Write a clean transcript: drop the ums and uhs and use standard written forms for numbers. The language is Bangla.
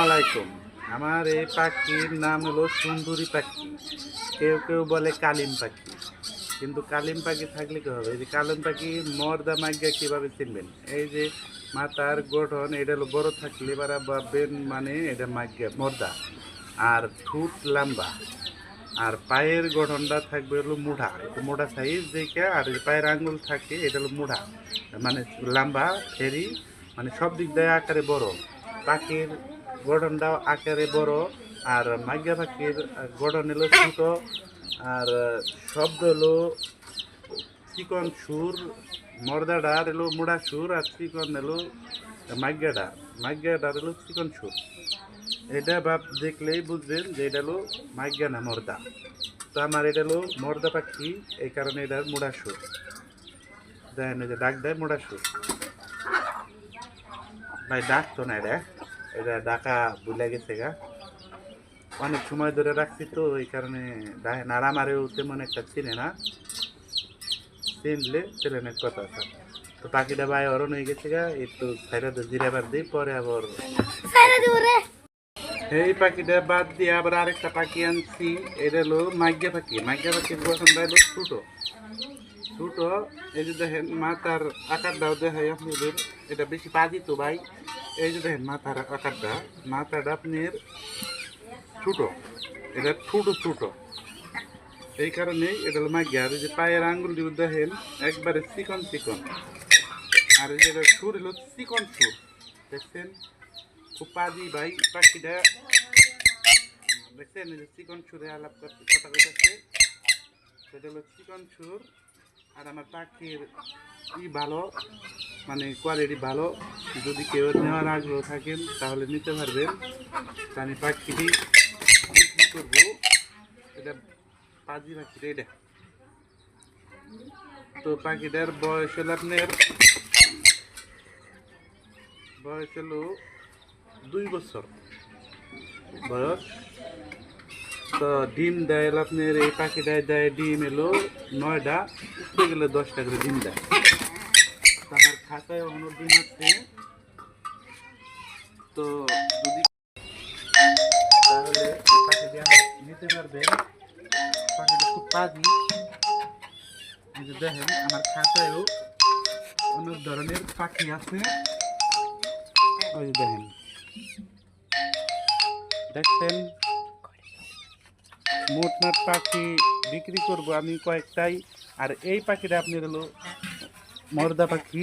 আলাইকুম। আমার এই পাখির নাম হলো সুন্দরী পাখি, কেউ কেউ বলে কালিম পাখি। কিন্তু কালিম পাখি থাকলে কি হবে? এই যে কালিম পাখি মর্দা মাইগা কীভাবে চিনবেন? এই যে মাথার গঠন এটা হলো বড় থাকলে এবারে ভাববেন মানে এটা মাইগা মর্দা, আর ঠোঁট লম্বা, আর পায়ের গঠনটা থাকবে হলো মুঠা, একটু মোটা সাইজ দেখে। আর পায়ের আঙ্গুল থাকে এটা হলো মুঠা, মানে লম্বা ফেরি, মানে সব দিক দিয়ে আকারে বড়। পাখির গঠনটাও আকারে বড়, আর মাইগা পাখির গঠন হলো ছোট, আর শব্দ হলো চিকন সুর। মর্দাটার এলো মুড়া সুর, আর চিকন এলো মাইগাটার এলো চিকন সুর। এটা ভাব দেখলেই বুঝবেন যে এটা হলো মাইগা না মর্দা। তো আমার এটা হলো মর্দা পাখি, এই কারণে এটার মুড়া সুর। দেখেন এই যে ডাক দেয় মুড়া সুর। ভাই ডাকতো না, এটা ডাকা ভুলে গেছে গা, অনেক সময় ধরে রাখছি তো এই কারণে দেখেন। আর আমারও তেমন একটা চিনে না, চিনলে ছেলেনের কথা আছে। তো পাখিটা ভাই অরণ হয়ে গেছে গা, একটু সাইডে জিরাবার দিই, পরে আবার এই পাখিটা বাদ দিয়ে আবার আরেকটা পাখি আনছি। এটা হলো মাইগা পাখি। মাইগা পাখির গঠনটা হলো ছোটো ছোটো। এই যে দেখেন মাথার আকারটাও দেখাই আপনাদের, এটা বেশি পাজি তো ভাই। এই যে দেখেন মাথার আকারটা, মাথাটা আপনার ছোটো, এটা ছোটো ছোটো, এই কারণেই এটা হলো মাইগা। আর এই যে পায়ের আঙ্গুলটি দেখেন একবারে চিকন চিকন, আর এই যে সুর হলো চিকন সুর, দেখছেন? খুব পাজি ভাই পাখিটা, দেখছেন? এই যে চিকন সুরে আলাপ করতে কথা কইতেছে, সেটা হলো চিকন সুর। আর আমার পাখির ভালো, মানে কোয়ালিটি ভালো। যদি কেউ নেওয়ার আগ্রহ থাকেন তাহলে নিতে পারবেন। আমি পাখিটি বিক্রি করবো। এটা পাজি পাখিটা এটা। তো পাখিটার বয়স হলো আপনার, বয়স হলো 2 বছর বয়স। তো ডিম দেয় আপনার, এই পাখিটায় দেয় ডিম এলো 9টা, উঠতে গেলে 10টা করে ডিম দেয়। আমার খাতায় অন্য ডিম আছে, তো যদি তাহলে পাখিটি নিতে পারবেন। পাখিটা খুব পাজি। এই যে দেখেন আমার খাতায়ও অনেক ধরনের পাখি আছে, ওই যে দেখেন, দেখছেন? মোটমাট পাখি বিক্রি করব আমি কয়েকটাই। আর এই পাখিটা আপনার হলো মর্দা পাখি।